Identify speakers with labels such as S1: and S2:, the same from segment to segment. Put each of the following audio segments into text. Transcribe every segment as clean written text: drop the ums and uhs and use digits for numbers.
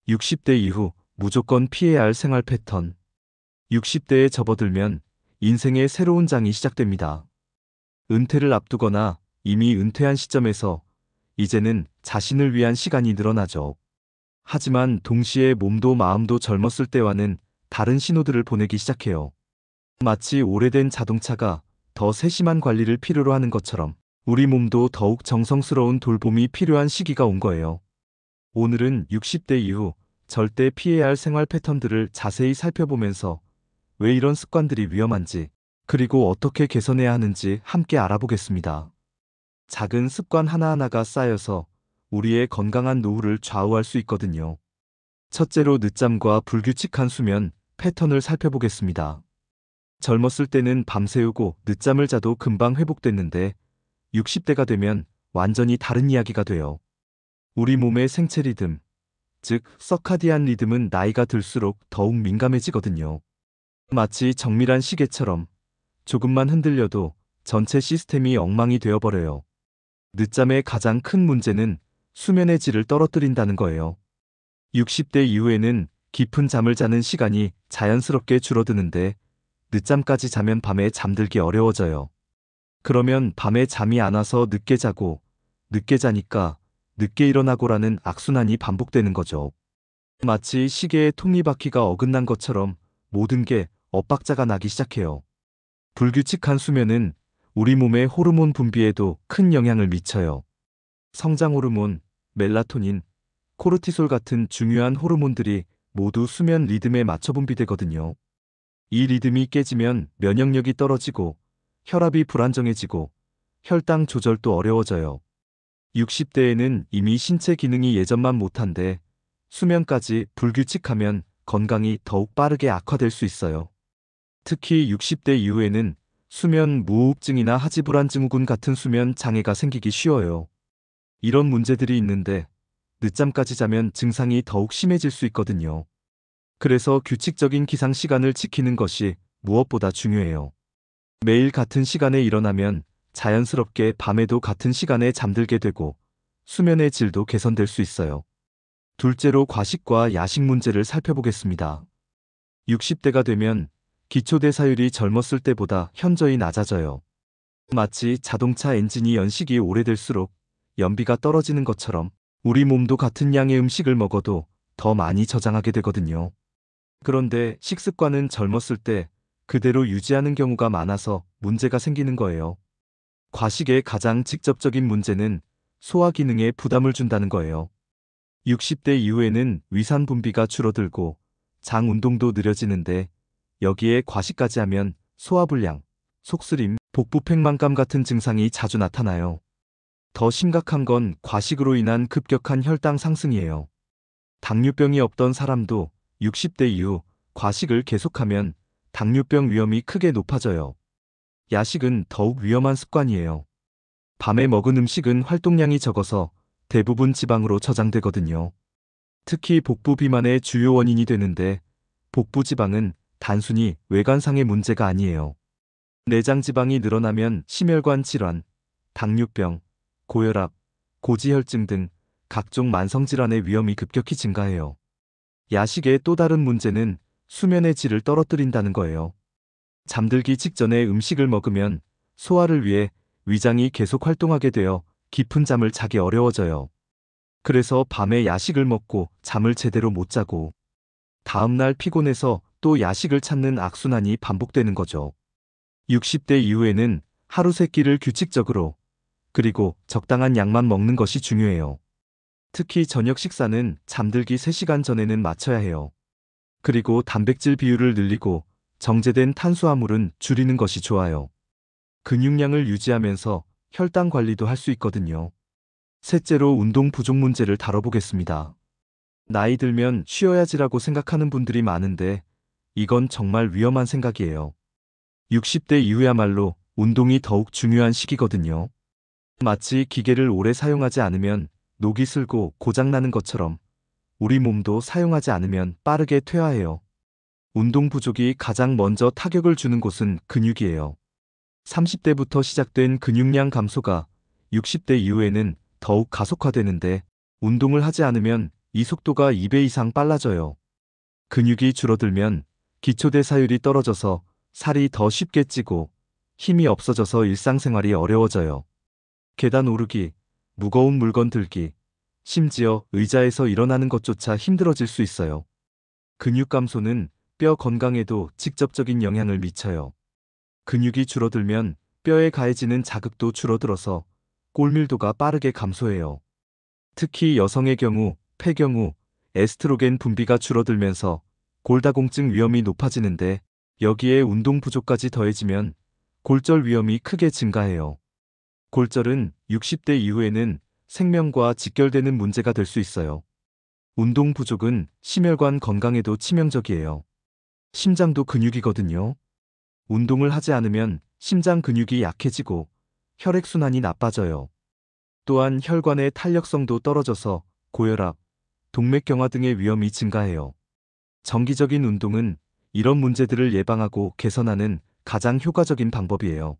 S1: 60대 이후 무조건 피해야 할 생활 패턴. 60대에 접어들면 인생의 새로운 장이 시작됩니다. 은퇴를 앞두거나 이미 은퇴한 시점에서 이제는 자신을 위한 시간이 늘어나죠. 하지만 동시에 몸도 마음도 젊었을 때와는 다른 신호들을 보내기 시작해요. 마치 오래된 자동차가 더 세심한 관리를 필요로 하는 것처럼 우리 몸도 더욱 정성스러운 돌봄이 필요한 시기가 온 거예요. 오늘은 60대 이후 절대 피해야 할 생활 패턴들을 자세히 살펴보면서 왜 이런 습관들이 위험한지, 그리고 어떻게 개선해야 하는지 함께 알아보겠습니다. 작은 습관 하나하나가 쌓여서 우리의 건강한 노후를 좌우할 수 있거든요. 첫째로 늦잠과 불규칙한 수면 패턴을 살펴보겠습니다. 젊었을 때는 밤새우고 늦잠을 자도 금방 회복됐는데 60대가 되면 완전히 다른 이야기가 돼요. 우리 몸의 생체 리듬, 즉 서카디안 리듬은 나이가 들수록 더욱 민감해지거든요. 마치 정밀한 시계처럼 조금만 흔들려도 전체 시스템이 엉망이 되어버려요. 늦잠의 가장 큰 문제는 수면의 질을 떨어뜨린다는 거예요. 60대 이후에는 깊은 잠을 자는 시간이 자연스럽게 줄어드는데 늦잠까지 자면 밤에 잠들기 어려워져요. 그러면 밤에 잠이 안 와서 늦게 자고, 늦게 자니까 늦게 일어나고라는 악순환이 반복되는 거죠. 마치 시계의 톱니바퀴가 어긋난 것처럼 모든 게 엇박자가 나기 시작해요. 불규칙한 수면은 우리 몸의 호르몬 분비에도 큰 영향을 미쳐요. 성장 호르몬, 멜라토닌, 코르티솔 같은 중요한 호르몬들이 모두 수면 리듬에 맞춰 분비되거든요. 이 리듬이 깨지면 면역력이 떨어지고 혈압이 불안정해지고 혈당 조절도 어려워져요. 60대에는 이미 신체 기능이 예전만 못한데 수면까지 불규칙하면 건강이 더욱 빠르게 악화될 수 있어요. 특히 60대 이후에는 수면 무호흡증이나 하지불안 증후군 같은 수면 장애가 생기기 쉬워요. 이런 문제들이 있는데 늦잠까지 자면 증상이 더욱 심해질 수 있거든요. 그래서 규칙적인 기상 시간을 지키는 것이 무엇보다 중요해요. 매일 같은 시간에 일어나면 자연스럽게 밤에도 같은 시간에 잠들게 되고 수면의 질도 개선될 수 있어요. 둘째로 과식과 야식 문제를 살펴보겠습니다. 60대가 되면 기초대사율이 젊었을 때보다 현저히 낮아져요. 마치 자동차 엔진이 연식이 오래될수록 연비가 떨어지는 것처럼 우리 몸도 같은 양의 음식을 먹어도 더 많이 저장하게 되거든요. 그런데 식습관은 젊었을 때 그대로 유지하는 경우가 많아서 문제가 생기는 거예요. 과식의 가장 직접적인 문제는 소화 기능에 부담을 준다는 거예요. 60대 이후에는 위산 분비가 줄어들고 장 운동도 느려지는데 여기에 과식까지 하면 소화불량, 속쓰림, 복부 팽만감 같은 증상이 자주 나타나요. 더 심각한 건 과식으로 인한 급격한 혈당 상승이에요. 당뇨병이 없던 사람도 60대 이후 과식을 계속하면 당뇨병 위험이 크게 높아져요. 야식은 더욱 위험한 습관이에요. 밤에 먹은 음식은 활동량이 적어서 대부분 지방으로 저장되거든요. 특히 복부 비만의 주요 원인이 되는데 복부 지방은 단순히 외관상의 문제가 아니에요. 내장 지방이 늘어나면 심혈관 질환, 당뇨병, 고혈압, 고지혈증 등 각종 만성질환의 위험이 급격히 증가해요. 야식의 또 다른 문제는 수면의 질을 떨어뜨린다는 거예요. 잠들기 직전에 음식을 먹으면 소화를 위해 위장이 계속 활동하게 되어 깊은 잠을 자기 어려워져요. 그래서 밤에 야식을 먹고 잠을 제대로 못 자고 다음날 피곤해서 또 야식을 찾는 악순환이 반복되는 거죠. 60대 이후에는 하루 세 끼를 규칙적으로, 그리고 적당한 양만 먹는 것이 중요해요. 특히 저녁 식사는 잠들기 3시간 전에는 마쳐야 해요. 그리고 단백질 비율을 늘리고 정제된 탄수화물은 줄이는 것이 좋아요. 근육량을 유지하면서 혈당 관리도 할 수 있거든요. 셋째로 운동 부족 문제를 다뤄보겠습니다. 나이 들면 쉬어야지라고 생각하는 분들이 많은데 이건 정말 위험한 생각이에요. 60대 이후야말로 운동이 더욱 중요한 시기거든요. 마치 기계를 오래 사용하지 않으면 녹이 슬고 고장나는 것처럼 우리 몸도 사용하지 않으면 빠르게 퇴화해요. 운동 부족이 가장 먼저 타격을 주는 곳은 근육이에요. 30대부터 시작된 근육량 감소가 60대 이후에는 더욱 가속화되는데 운동을 하지 않으면 이 속도가 2배 이상 빨라져요. 근육이 줄어들면 기초대사율이 떨어져서 살이 더 쉽게 찌고 힘이 없어져서 일상생활이 어려워져요. 계단 오르기, 무거운 물건 들기, 심지어 의자에서 일어나는 것조차 힘들어질 수 있어요. 근육 감소는 뼈 건강에도 직접적인 영향을 미쳐요. 근육이 줄어들면 뼈에 가해지는 자극도 줄어들어서 골밀도가 빠르게 감소해요. 특히 여성의 경우, 폐경후, 에스트로겐 분비가 줄어들면서 골다공증 위험이 높아지는데 여기에 운동 부족까지 더해지면 골절 위험이 크게 증가해요. 골절은 60대 이후에는 생명과 직결되는 문제가 될 수 있어요. 운동 부족은 심혈관 건강에도 치명적이에요. 심장도 근육이거든요. 운동을 하지 않으면 심장 근육이 약해지고 혈액순환이 나빠져요. 또한 혈관의 탄력성도 떨어져서 고혈압, 동맥경화 등의 위험이 증가해요. 정기적인 운동은 이런 문제들을 예방하고 개선하는 가장 효과적인 방법이에요.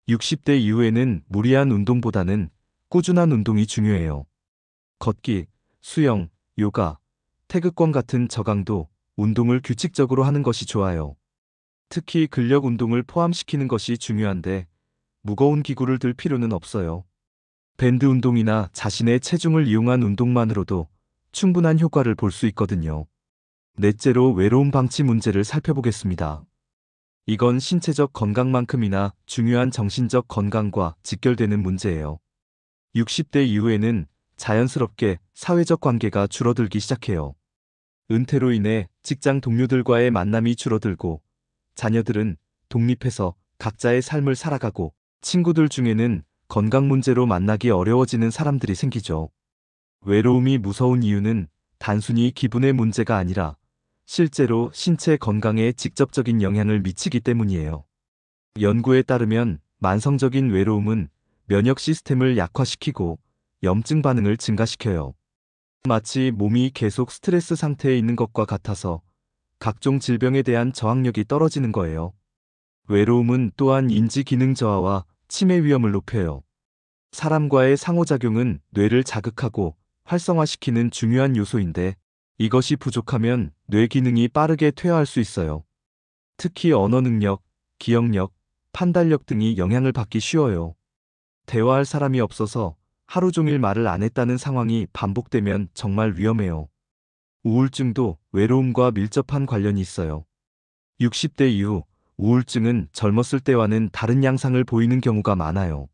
S1: 60대 이후에는 무리한 운동보다는 꾸준한 운동이 중요해요. 걷기, 수영, 요가, 태극권 같은 저강도 운동을 규칙적으로 하는 것이 좋아요. 특히 근력 운동을 포함시키는 것이 중요한데 무거운 기구를 들 필요는 없어요. 밴드 운동이나 자신의 체중을 이용한 운동만으로도 충분한 효과를 볼 수 있거든요. 넷째로 외로움 방치 문제를 살펴보겠습니다. 이건 신체적 건강만큼이나 중요한 정신적 건강과 직결되는 문제예요. 60대 이후에는 자연스럽게 사회적 관계가 줄어들기 시작해요. 은퇴로 인해 직장 동료들과의 만남이 줄어들고 자녀들은 독립해서 각자의 삶을 살아가고 친구들 중에는 건강 문제로 만나기 어려워지는 사람들이 생기죠. 외로움이 무서운 이유는 단순히 기분의 문제가 아니라 실제로 신체 건강에 직접적인 영향을 미치기 때문이에요. 연구에 따르면 만성적인 외로움은 면역 시스템을 약화시키고 염증 반응을 증가시켜요. 마치 몸이 계속 스트레스 상태에 있는 것과 같아서 각종 질병에 대한 저항력이 떨어지는 거예요. 외로움은 또한 인지 기능 저하와 치매 위험을 높여요. 사람과의 상호작용은 뇌를 자극하고 활성화시키는 중요한 요소인데 이것이 부족하면 뇌 기능이 빠르게 퇴화할 수 있어요. 특히 언어 능력, 기억력, 판단력 등이 영향을 받기 쉬워요. 대화할 사람이 없어서 하루 종일 말을 안 했다는 상황이 반복되면 정말 위험해요. 우울증도 외로움과 밀접한 관련이 있어요. 60대 이후 우울증은 젊었을 때와는 다른 양상을 보이는 경우가 많아요.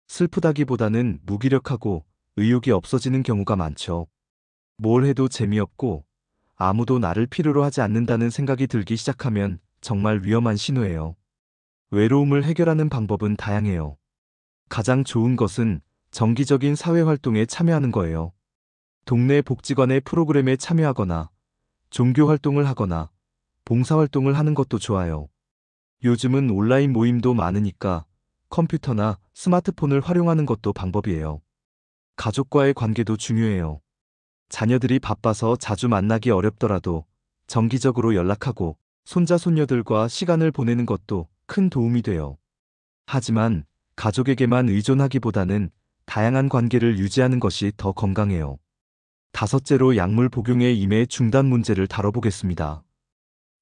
S1: 슬프다기보다는 무기력하고 의욕이 없어지는 경우가 많죠. 뭘 해도 재미없고 아무도 나를 필요로 하지 않는다는 생각이 들기 시작하면 정말 위험한 신호예요. 외로움을 해결하는 방법은 다양해요. 가장 좋은 것은 정기적인 사회활동에 참여하는 거예요. 동네 복지관의 프로그램에 참여하거나 종교 활동을 하거나 봉사활동을 하는 것도 좋아요. 요즘은 온라인 모임도 많으니까 컴퓨터나 스마트폰을 활용하는 것도 방법이에요. 가족과의 관계도 중요해요. 자녀들이 바빠서 자주 만나기 어렵더라도 정기적으로 연락하고 손자 손녀들과 시간을 보내는 것도 큰 도움이 돼요. 하지만 가족에게만 의존하기보다는 다양한 관계를 유지하는 것이 더 건강해요. 다섯째로 약물 복용의 임해 중단 문제를 다뤄보겠습니다.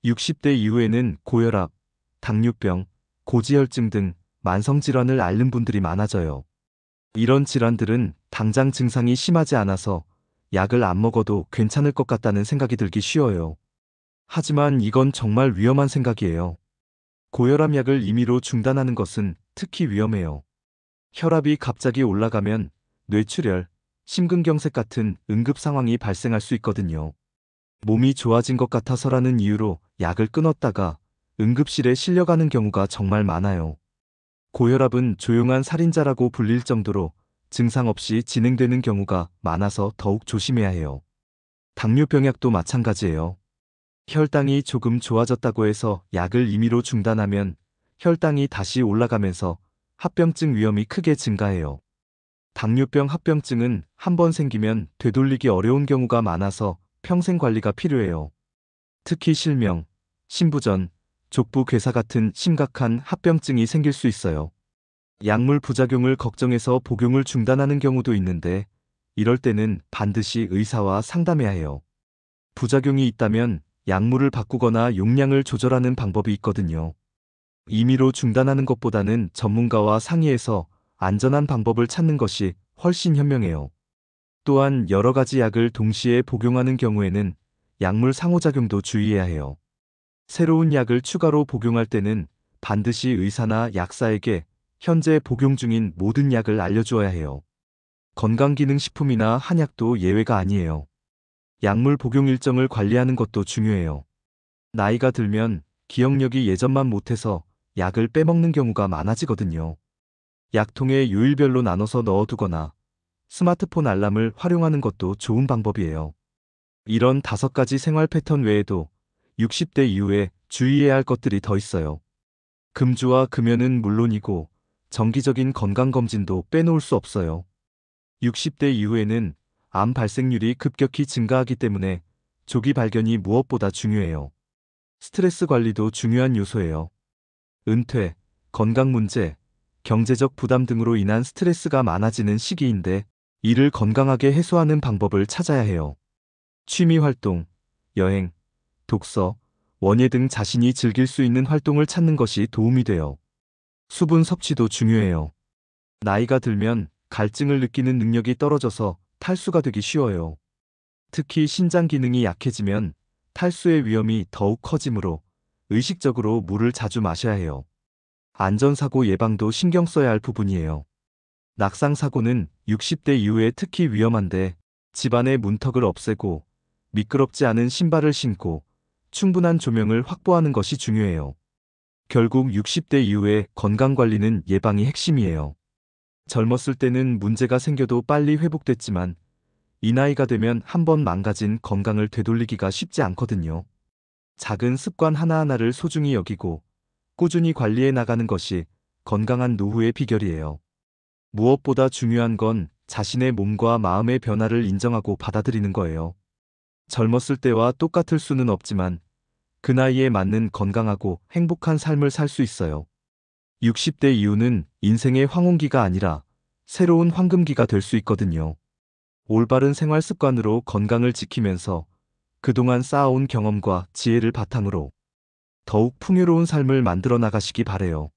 S1: 60대 이후에는 고혈압, 당뇨병, 고지혈증 등 만성질환을 앓는 분들이 많아져요. 이런 질환들은 당장 증상이 심하지 않아서 약을 안 먹어도 괜찮을 것 같다는 생각이 들기 쉬워요. 하지만 이건 정말 위험한 생각이에요. 고혈압 약을 임의로 중단하는 것은 특히 위험해요. 혈압이 갑자기 올라가면 뇌출혈, 심근경색 같은 응급 상황이 발생할 수 있거든요. 몸이 좋아진 것 같아서라는 이유로 약을 끊었다가 응급실에 실려가는 경우가 정말 많아요. 고혈압은 조용한 살인자라고 불릴 정도로 증상 없이 진행되는 경우가 많아서 더욱 조심해야 해요. 당뇨병 약도 마찬가지예요. 혈당이 조금 좋아졌다고 해서 약을 임의로 중단하면 혈당이 다시 올라가면서 합병증 위험이 크게 증가해요. 당뇨병 합병증은 한 번 생기면 되돌리기 어려운 경우가 많아서 평생 관리가 필요해요. 특히 실명, 신부전, 족부 괴사 같은 심각한 합병증이 생길 수 있어요. 약물 부작용을 걱정해서 복용을 중단하는 경우도 있는데 이럴 때는 반드시 의사와 상담해야 해요. 부작용이 있다면 약물을 바꾸거나 용량을 조절하는 방법이 있거든요. 임의로 중단하는 것보다는 전문가와 상의해서 안전한 방법을 찾는 것이 훨씬 현명해요. 또한 여러 가지 약을 동시에 복용하는 경우에는 약물 상호작용도 주의해야 해요. 새로운 약을 추가로 복용할 때는 반드시 의사나 약사에게 현재 복용 중인 모든 약을 알려주어야 해요. 건강기능식품이나 한약도 예외가 아니에요. 약물 복용 일정을 관리하는 것도 중요해요. 나이가 들면 기억력이 예전만 못해서 약을 빼먹는 경우가 많아지거든요. 약통에 요일별로 나눠서 넣어두거나 스마트폰 알람을 활용하는 것도 좋은 방법이에요. 이런 5가지 생활 패턴 외에도 60대 이후에 주의해야 할 것들이 더 있어요. 금주와 금연은 물론이고 정기적인 건강검진도 빼놓을 수 없어요. 60대 이후에는 암 발생률이 급격히 증가하기 때문에 조기 발견이 무엇보다 중요해요. 스트레스 관리도 중요한 요소예요. 은퇴, 건강 문제, 경제적 부담 등으로 인한 스트레스가 많아지는 시기인데 이를 건강하게 해소하는 방법을 찾아야 해요. 취미 활동, 여행, 독서, 원예 등 자신이 즐길 수 있는 활동을 찾는 것이 도움이 돼요. 수분 섭취도 중요해요. 나이가 들면 갈증을 느끼는 능력이 떨어져서 탈수가 되기 쉬워요. 특히 신장 기능이 약해지면 탈수의 위험이 더욱 커지므로 의식적으로 물을 자주 마셔야 해요. 안전사고 예방도 신경 써야 할 부분이에요. 낙상사고는 60대 이후에 특히 위험한데 집안의 문턱을 없애고 미끄럽지 않은 신발을 신고 충분한 조명을 확보하는 것이 중요해요. 결국 60대 이후에 건강관리는 예방이 핵심이에요. 젊었을 때는 문제가 생겨도 빨리 회복됐지만 이 나이가 되면 한번 망가진 건강을 되돌리기가 쉽지 않거든요. 작은 습관 하나하나를 소중히 여기고 꾸준히 관리해 나가는 것이 건강한 노후의 비결이에요. 무엇보다 중요한 건 자신의 몸과 마음의 변화를 인정하고 받아들이는 거예요. 젊었을 때와 똑같을 수는 없지만 그 나이에 맞는 건강하고 행복한 삶을 살 수 있어요. 60대 이후는 인생의 황혼기가 아니라 새로운 황금기가 될 수 있거든요. 올바른 생활 습관으로 건강을 지키면서 그동안 쌓아온 경험과 지혜를 바탕으로 더욱 풍요로운 삶을 만들어 나가시기 바래요.